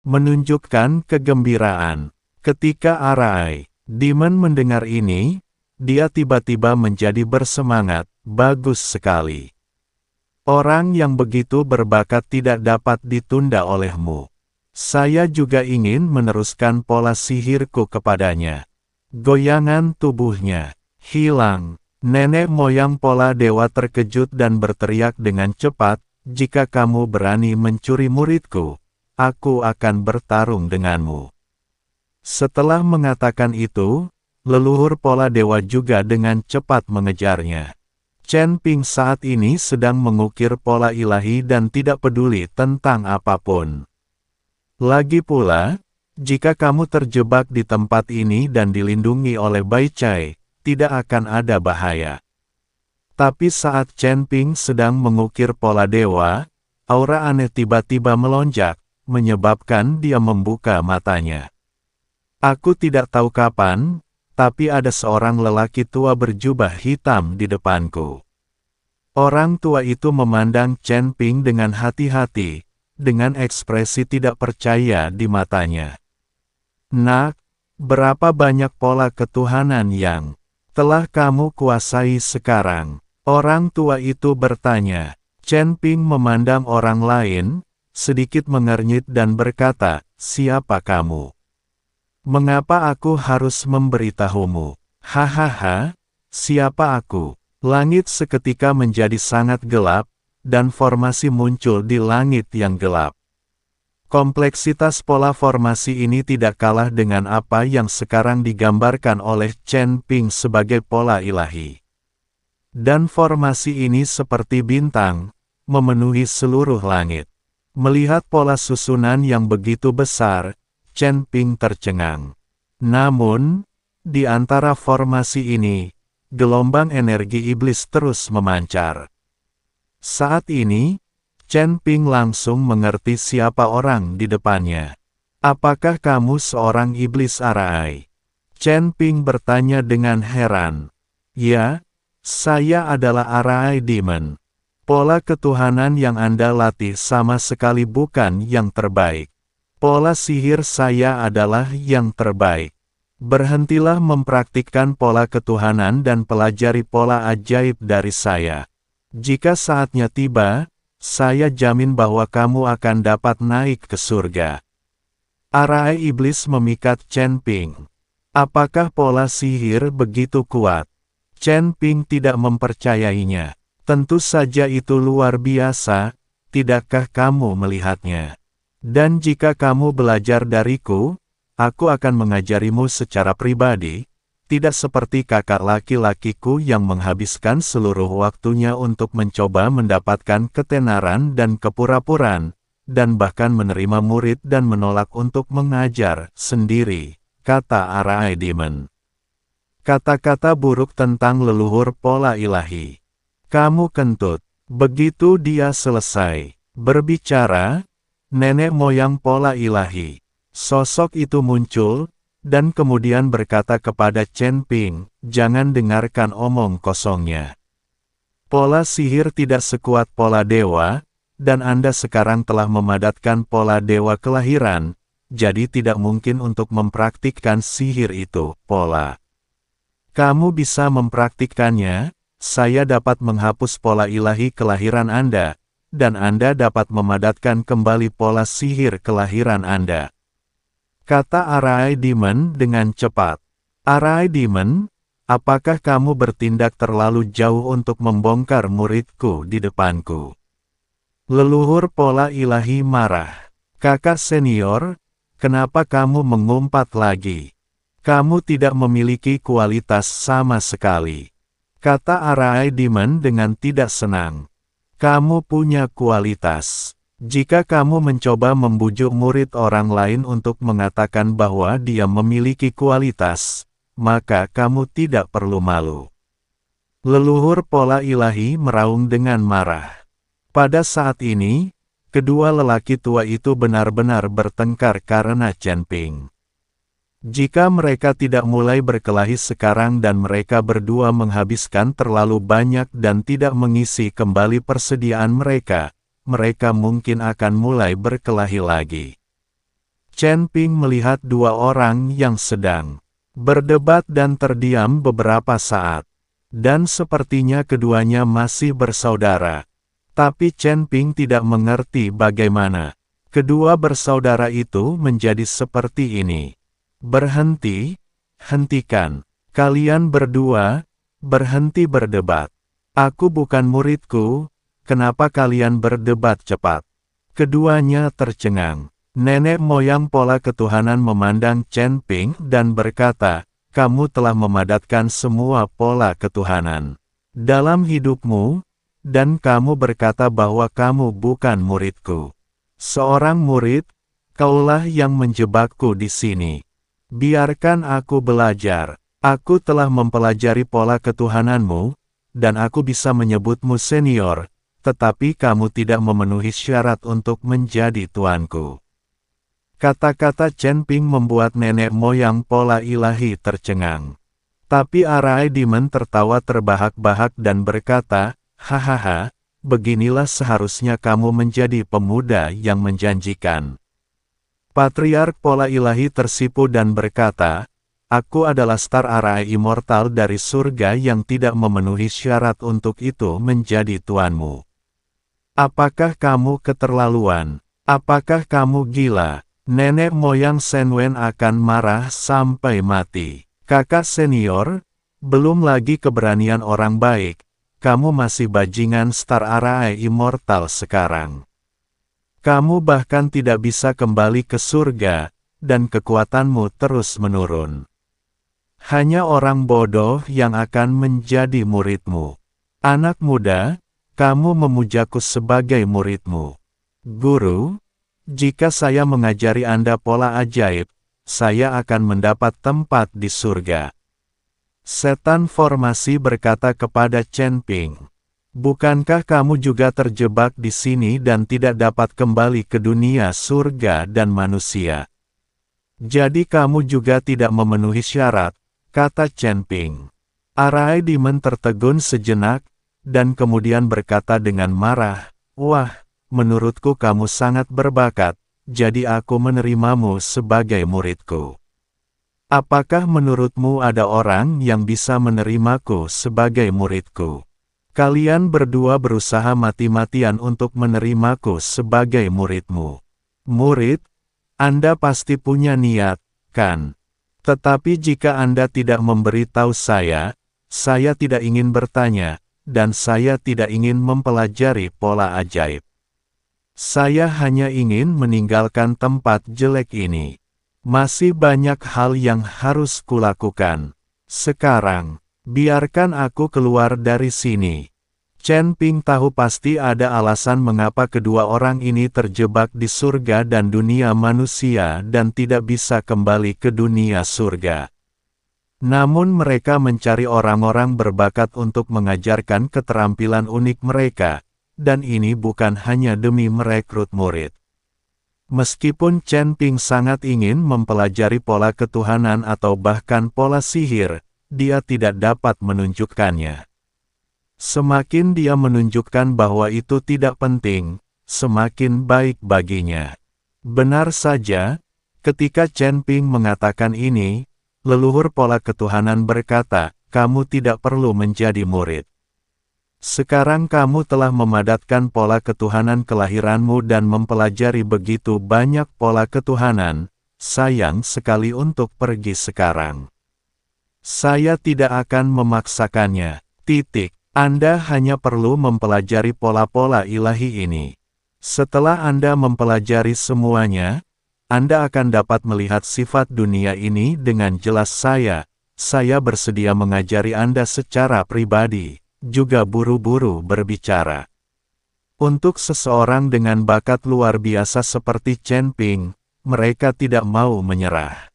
menunjukkan kegembiraan. Ketika Arai Demon mendengar ini, dia tiba-tiba menjadi bersemangat. Bagus sekali. Orang yang begitu berbakat tidak dapat ditunda olehmu. Saya juga ingin meneruskan pola sihirku kepadanya. Goyangan tubuhnya hilang. Nenek moyang pola dewa terkejut dan berteriak dengan cepat, "Jika kamu berani mencuri muridku, aku akan bertarung denganmu." Setelah mengatakan itu, leluhur pola dewa juga dengan cepat mengejarnya. Chen Ping saat ini sedang mengukir pola ilahi dan tidak peduli tentang apapun. Lagi pula, jika kamu terjebak di tempat ini dan dilindungi oleh Bai Chai, tidak akan ada bahaya. Tapi saat Chen Ping sedang mengukir pola dewa, aura aneh tiba-tiba melonjak, menyebabkan dia membuka matanya. Aku tidak tahu kapan, tapi ada seorang lelaki tua berjubah hitam di depanku. Orang tua itu memandang Chen Ping dengan hati-hati, dengan ekspresi tidak percaya di matanya. "Nak, berapa banyak pola ketuhanan yang telah kamu kuasai sekarang?" Orang tua itu bertanya. Chen Ping memandang orang lain, sedikit mengernyit dan berkata, "Siapa kamu? Mengapa aku harus memberitahumu?" "Hahaha, siapa aku?" Langit seketika menjadi sangat gelap, dan formasi muncul di langit yang gelap. Kompleksitas pola formasi ini tidak kalah dengan apa yang sekarang digambarkan oleh Chen Ping sebagai pola ilahi. Dan formasi ini seperti bintang, memenuhi seluruh langit. Melihat pola susunan yang begitu besar, Chen Ping tercengang. Namun, di antara formasi ini, gelombang energi iblis terus memancar. Saat ini, Chen Ping langsung mengerti siapa orang di depannya. "Apakah kamu seorang iblis Arai?" Chen Ping bertanya dengan heran. "Ya, saya adalah Arai Demon. Pola ketuhanan yang Anda latih sama sekali bukan yang terbaik. Pola sihir saya adalah yang terbaik. Berhentilah mempraktikkan pola ketuhanan dan pelajari pola ajaib dari saya. Jika saatnya tiba, saya jamin bahwa kamu akan dapat naik ke surga." Arai iblis memikat Chen Ping. Apakah pola sihir begitu kuat? Chen Ping tidak mempercayainya. "Tentu saja itu luar biasa, tidakkah kamu melihatnya? Dan jika kamu belajar dariku, aku akan mengajarimu secara pribadi, tidak seperti kakak laki-lakiku yang menghabiskan seluruh waktunya untuk mencoba mendapatkan ketenaran dan kepura-puraan, dan bahkan menerima murid dan menolak untuk mengajar sendiri," kata Arai Demon. Kata-kata buruk tentang leluhur pola ilahi. "Kamu kentut." Begitu dia selesai berbicara, nenek moyang pola ilahi, sosok itu muncul, dan kemudian berkata kepada Chen Ping, "Jangan dengarkan omong kosongnya. Pola sihir tidak sekuat pola dewa, dan Anda sekarang telah memadatkan pola dewa kelahiran, jadi tidak mungkin untuk mempraktikkan sihir itu, pola. Kamu bisa mempraktikkannya, saya dapat menghapus pola ilahi kelahiran Anda, dan Anda dapat memadatkan kembali pola sihir kelahiran Anda," kata Arai Demon dengan cepat. "Arai Demon, apakah kamu bertindak terlalu jauh untuk membongkar muridku di depanku?" Leluhur pola ilahi marah. "Kakak senior, kenapa kamu mengumpat lagi? Kamu tidak memiliki kualitas sama sekali," kata Arai Demon dengan tidak senang. "Kamu punya kualitas. Jika kamu mencoba membujuk murid orang lain untuk mengatakan bahwa dia memiliki kualitas, maka kamu tidak perlu malu." Leluhur pola ilahi meraung dengan marah. Pada saat ini, kedua lelaki tua itu benar-benar bertengkar karena Chen Ping. Jika mereka tidak mulai berkelahi sekarang dan mereka berdua menghabiskan terlalu banyak dan tidak mengisi kembali persediaan mereka, mereka mungkin akan mulai berkelahi lagi. Chen Ping melihat dua orang yang sedang berdebat dan terdiam beberapa saat. Dan sepertinya keduanya masih bersaudara. Tapi Chen Ping tidak mengerti bagaimana kedua bersaudara itu menjadi seperti ini. Berhenti, hentikan. Kalian berdua, berhenti berdebat. Aku bukan muridku, kenapa kalian berdebat cepat? Keduanya tercengang. Nenek moyang pola ketuhanan memandang Chen Ping dan berkata, kamu telah memadatkan semua pola ketuhanan dalam hidupmu, dan kamu berkata bahwa kamu bukan muridku. Seorang murid, kaulah yang menjebakku di sini. Biarkan aku belajar. Aku telah mempelajari pola ketuhananmu, dan aku bisa menyebutmu senior, tetapi kamu tidak memenuhi syarat untuk menjadi tuanku. Kata-kata Chen Ping membuat nenek moyang pola ilahi tercengang. Tapi Arai Demon tertawa terbahak-bahak dan berkata, hahaha, beginilah seharusnya kamu menjadi pemuda yang menjanjikan. Patriark pola ilahi tersipu dan berkata, aku adalah star Arai immortal dari surga yang tidak memenuhi syarat untuk itu menjadi tuanmu. Apakah kamu keterlaluan? Apakah kamu gila? Nenek moyang Senwen akan marah sampai mati. Kakak senior, belum lagi keberanian orang baik, kamu masih bajingan star Arai immortal sekarang. Kamu bahkan tidak bisa kembali ke surga, dan kekuatanmu terus menurun. Hanya orang bodoh yang akan menjadi muridmu. Anak muda, kamu memujaku sebagai muridmu. Guru, jika saya mengajari Anda pola ajaib, saya akan mendapat tempat di surga. Setan formasi berkata kepada Chen Ping, bukankah kamu juga terjebak di sini dan tidak dapat kembali ke dunia surga dan manusia? Jadi kamu juga tidak memenuhi syarat, kata Chen Ping. Arai Demon tertegun sejenak, dan kemudian berkata dengan marah, wah, menurutku kamu sangat berbakat, jadi aku menerimamu sebagai muridku. Apakah menurutmu ada orang yang bisa menerimaku sebagai muridku? Kalian berdua berusaha mati-matian untuk menerimaku sebagai muridmu. Murid, Anda pasti punya niat, kan? Tetapi jika Anda tidak memberitahu saya tidak ingin bertanya, dan saya tidak ingin mempelajari pola ajaib. Saya hanya ingin meninggalkan tempat jelek ini. Masih banyak hal yang harus kulakukan. Sekarang, biarkan aku keluar dari sini. Chen Ping tahu pasti ada alasan mengapa kedua orang ini terjebak di surga dan dunia manusia dan tidak bisa kembali ke dunia surga. Namun mereka mencari orang-orang berbakat untuk mengajarkan keterampilan unik mereka. Dan ini bukan hanya demi merekrut murid. Meskipun Chen Ping sangat ingin mempelajari pola ketuhanan atau bahkan pola sihir, dia tidak dapat menunjukkannya. Semakin dia menunjukkan bahwa itu tidak penting, semakin baik baginya. Benar saja, ketika Chen Ping mengatakan ini, leluhur pola ketuhanan berkata, kamu tidak perlu menjadi murid. Sekarang kamu telah memadatkan pola ketuhanan kelahiranmu dan mempelajari begitu banyak pola ketuhanan, sayang sekali untuk pergi sekarang. Saya tidak akan memaksakannya. Anda hanya perlu mempelajari pola-pola ilahi ini. Setelah Anda mempelajari semuanya, Anda akan dapat melihat sifat dunia ini dengan jelas. Saya bersedia mengajari Anda secara pribadi. Juga buru-buru berbicara. Untuk seseorang dengan bakat luar biasa seperti Chen Ping, mereka tidak mau menyerah.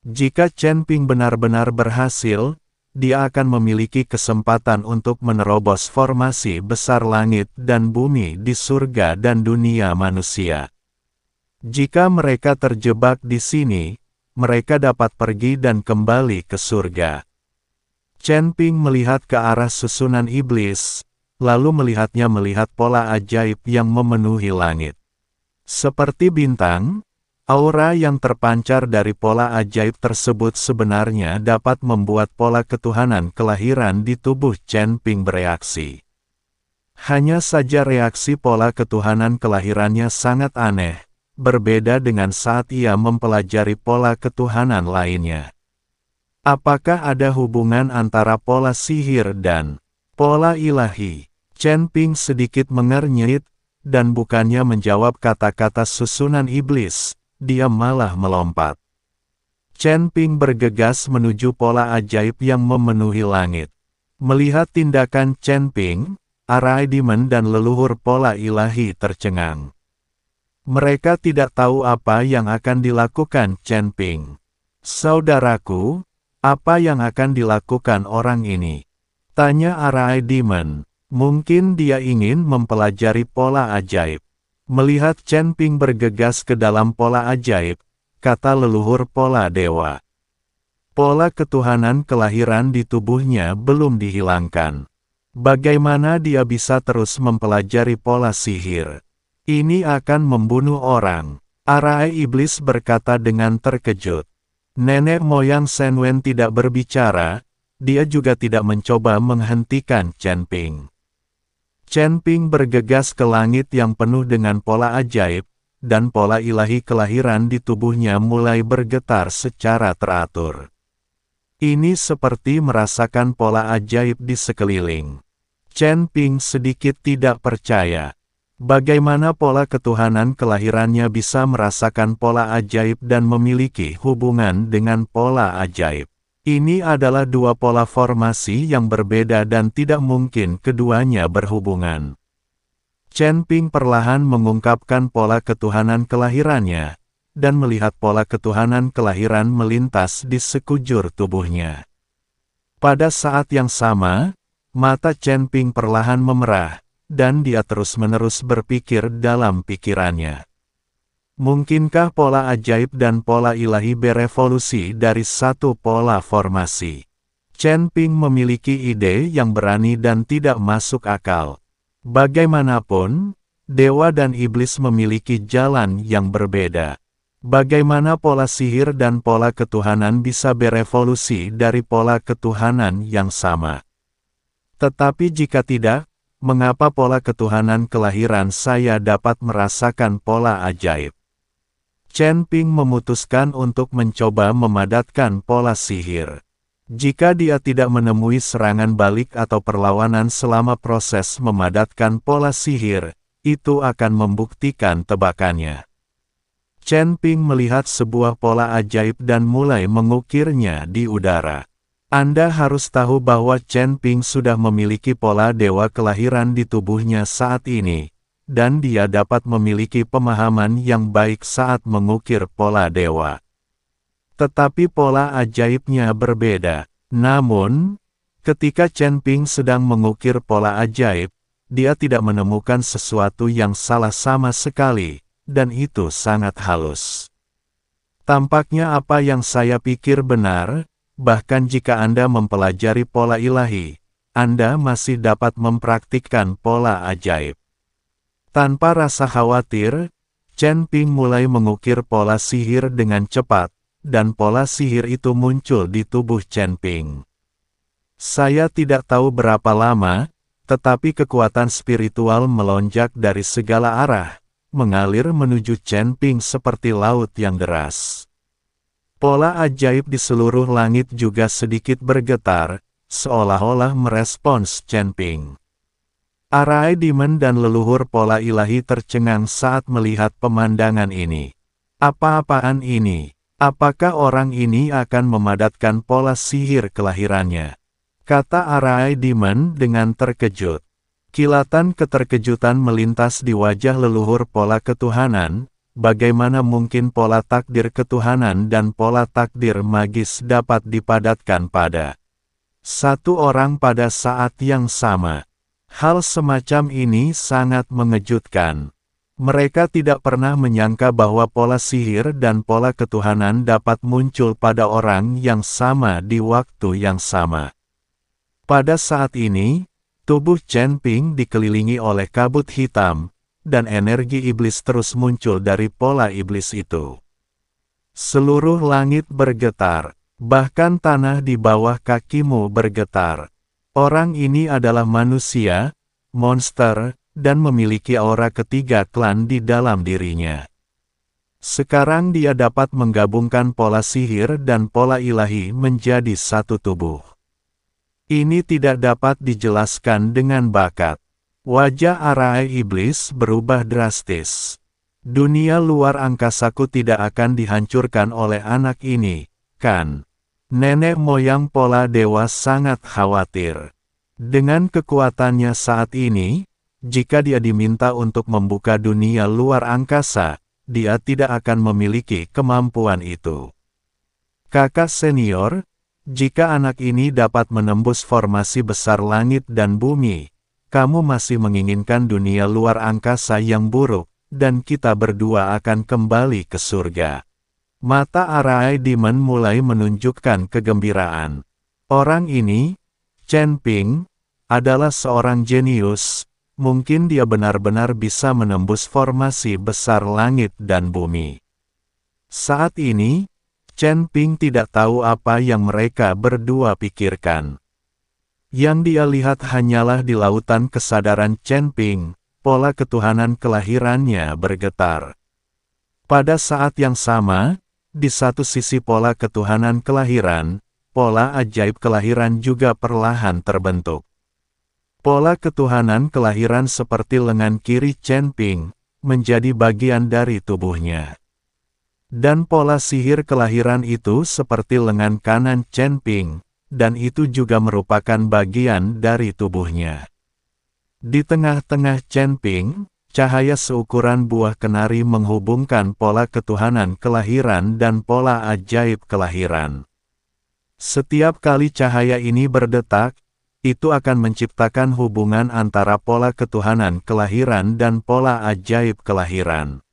Jika Chen Ping benar-benar berhasil, dia akan memiliki kesempatan untuk menerobos formasi besar langit dan bumi di surga dan dunia manusia. Jika mereka terjebak di sini, mereka dapat pergi dan kembali ke surga. Chen Ping melihat ke arah susunan iblis, lalu melihat pola ajaib yang memenuhi langit. Seperti bintang, Aura yang terpancar dari pola ajaib tersebut sebenarnya dapat membuat pola ketuhanan kelahiran di tubuh Chen Ping bereaksi. Hanya saja reaksi pola ketuhanan kelahirannya sangat aneh, berbeda dengan saat ia mempelajari pola ketuhanan lainnya. Apakah ada hubungan antara pola sihir dan pola ilahi? Chen Ping sedikit mengernyit, dan bukannya menjawab kata-kata susunan iblis, dia malah melompat. Chen Ping bergegas menuju pola ajaib yang memenuhi langit. Melihat tindakan Chen Ping, arai demon dan leluhur pola ilahi tercengang. Mereka tidak tahu apa yang akan dilakukan Chen Ping. Saudaraku, apa yang akan dilakukan orang ini? Tanya arai demon. Mungkin dia ingin mempelajari pola ajaib. Melihat Chen Ping bergegas ke dalam pola ajaib, kata leluhur pola dewa. Pola ketuhanan kelahiran di tubuhnya belum dihilangkan. Bagaimana dia bisa terus mempelajari pola sihir? Ini akan membunuh orang. Arai iblis berkata dengan terkejut. Nenek moyang Shen Wen tidak berbicara, dia juga tidak mencoba menghentikan Chen Ping. Chen Ping bergegas ke langit yang penuh dengan pola ajaib, dan pola ilahi kelahiran di tubuhnya mulai bergetar secara teratur. Ini seperti merasakan pola ajaib di sekeliling. Chen Ping sedikit tidak percaya. Bagaimana pola ketuhanan kelahirannya bisa merasakan pola ajaib dan memiliki hubungan dengan pola ajaib? Ini adalah dua pola formasi yang berbeda dan tidak mungkin keduanya berhubungan. Chen Ping perlahan mengungkapkan pola ketuhanan kelahirannya, dan melihat pola ketuhanan kelahiran melintas di sekujur tubuhnya. Pada saat yang sama, mata Chen Ping perlahan memerah, dan dia terus-menerus berpikir dalam pikirannya. Mungkinkah pola ajaib dan pola ilahi berevolusi dari satu pola formasi? Chen Ping memiliki ide yang berani dan tidak masuk akal. Bagaimanapun, dewa dan iblis memiliki jalan yang berbeda. Bagaimana pola sihir dan pola ketuhanan bisa berevolusi dari pola ketuhanan yang sama? Tetapi jika tidak, mengapa pola ketuhanan kelahiran saya dapat merasakan pola ajaib? Chen Ping memutuskan untuk mencoba memadatkan pola sihir. Jika dia tidak menemui serangan balik atau perlawanan selama proses memadatkan pola sihir, itu akan membuktikan tebakannya. Chen Ping melihat sebuah pola ajaib dan mulai mengukirnya di udara. Anda harus tahu bahwa Chen Ping sudah memiliki pola dewa kelahiran di tubuhnya saat ini, dan dia dapat memiliki pemahaman yang baik saat mengukir pola dewa. Tetapi pola ajaibnya berbeda. Namun, ketika Chen Ping sedang mengukir pola ajaib, dia tidak menemukan sesuatu yang salah sama sekali, dan itu sangat halus. Tampaknya apa yang saya pikir benar, bahkan jika Anda mempelajari pola ilahi, Anda masih dapat mempraktikkan pola ajaib. Tanpa rasa khawatir, Chen Ping mulai mengukir pola sihir dengan cepat, dan pola sihir itu muncul di tubuh Chen Ping. Saya tidak tahu berapa lama, tetapi kekuatan spiritual melonjak dari segala arah, mengalir menuju Chen Ping seperti laut yang deras. Pola ajaib di seluruh langit juga sedikit bergetar, seolah-olah merespons Chen Ping. Arai demon dan leluhur pola ilahi tercengang saat melihat pemandangan ini. Apa-apaan ini? Apakah orang ini akan memadatkan pola sihir kelahirannya? Kata Arai demon dengan terkejut. Kilatan keterkejutan melintas di wajah leluhur pola ketuhanan. Bagaimana mungkin pola takdir ketuhanan dan pola takdir magis dapat dipadatkan pada satu orang pada saat yang sama? Hal semacam ini sangat mengejutkan. Mereka tidak pernah menyangka bahwa pola sihir dan pola ketuhanan dapat muncul pada orang yang sama di waktu yang sama. Pada saat ini, tubuh Chen Ping dikelilingi oleh kabut hitam, dan energi iblis terus muncul dari pola iblis itu. Seluruh langit bergetar, bahkan tanah di bawah kakimu bergetar. Orang ini adalah manusia, monster, dan memiliki aura ketiga klan di dalam dirinya. Sekarang dia dapat menggabungkan pola sihir dan pola ilahi menjadi satu tubuh. Ini tidak dapat dijelaskan dengan bakat. Wajah Arai iblis berubah drastis. Dunia luar angkasaku tidak akan dihancurkan oleh anak ini, kan? Nenek moyang pola dewa sangat khawatir. Dengan kekuatannya saat ini, jika dia diminta untuk membuka dunia luar angkasa, dia tidak akan memiliki kemampuan itu. Kakak senior, jika anak ini dapat menembus formasi besar langit dan bumi, kamu masih menginginkan dunia luar angkasa yang buruk, dan kita berdua akan kembali ke surga. Mata Arai Demon mulai menunjukkan kegembiraan. Orang ini, Chen Ping, adalah seorang jenius. Mungkin dia benar-benar bisa menembus formasi besar langit dan bumi. Saat ini, Chen Ping tidak tahu apa yang mereka berdua pikirkan. Yang dia lihat hanyalah di lautan kesadaran Chen Ping, pola ketuhanan kelahirannya bergetar. Pada saat yang sama, di satu sisi pola ketuhanan kelahiran, pola ajaib kelahiran juga perlahan terbentuk. Pola ketuhanan kelahiran seperti lengan kiri Chen Ping, menjadi bagian dari tubuhnya. Dan pola sihir kelahiran itu seperti lengan kanan Chen Ping, dan itu juga merupakan bagian dari tubuhnya. Di tengah-tengah Chen Ping, cahaya seukuran buah kenari menghubungkan pola ketuhanan kelahiran dan pola ajaib kelahiran. Setiap kali cahaya ini berdetak, itu akan menciptakan hubungan antara pola ketuhanan kelahiran dan pola ajaib kelahiran.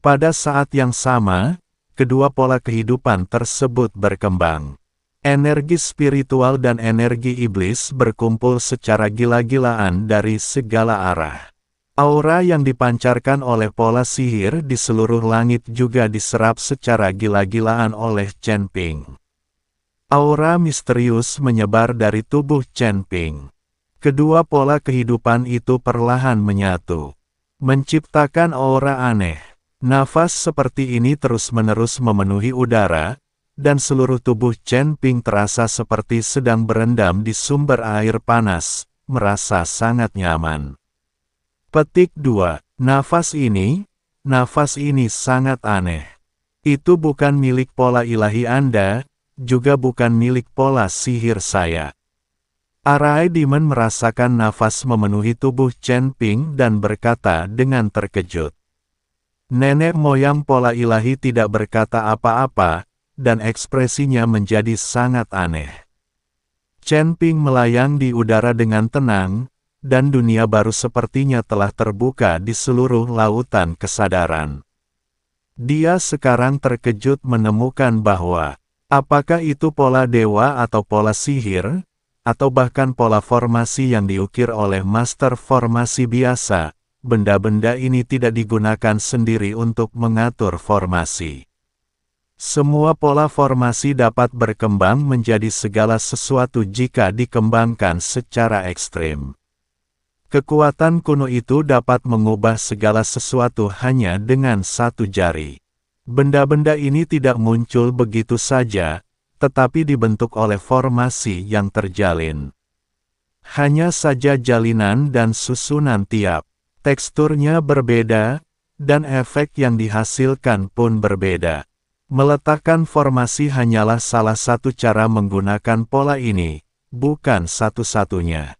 Pada saat yang sama, kedua pola kehidupan tersebut berkembang. Energi spiritual dan energi iblis berkumpul secara gila-gilaan dari segala arah. Aura yang dipancarkan oleh pola sihir di seluruh langit juga diserap secara gila-gilaan oleh Chen Ping. Aura misterius menyebar dari tubuh Chen Ping. Kedua pola kehidupan itu perlahan menyatu, menciptakan aura aneh. Nafas seperti ini terus-menerus memenuhi udara, dan seluruh tubuh Chen Ping terasa seperti sedang berendam di sumber air panas, merasa sangat nyaman. Petik 2. Nafas ini sangat aneh. Itu bukan milik pola ilahi Anda, juga bukan milik pola sihir saya. Arai Demon merasakan nafas memenuhi tubuh Chen Ping dan berkata dengan terkejut. Nenek moyang pola ilahi tidak berkata apa-apa, dan ekspresinya menjadi sangat aneh. Chen Ping melayang di udara dengan tenang, dan dunia baru sepertinya telah terbuka di seluruh lautan kesadaran. Dia sekarang terkejut menemukan bahwa, apakah itu pola dewa atau pola sihir, atau bahkan pola formasi yang diukir oleh master formasi biasa, benda-benda ini tidak digunakan sendiri untuk mengatur formasi. Semua pola formasi dapat berkembang menjadi segala sesuatu jika dikembangkan secara ekstrim. Kekuatan kuno itu dapat mengubah segala sesuatu hanya dengan satu jari. Benda-benda ini tidak muncul begitu saja, tetapi dibentuk oleh formasi yang terjalin. Hanya saja jalinan dan susunan tiap teksturnya berbeda, dan efek yang dihasilkan pun berbeda. Meletakkan formasi hanyalah salah satu cara menggunakan pola ini, bukan satu-satunya.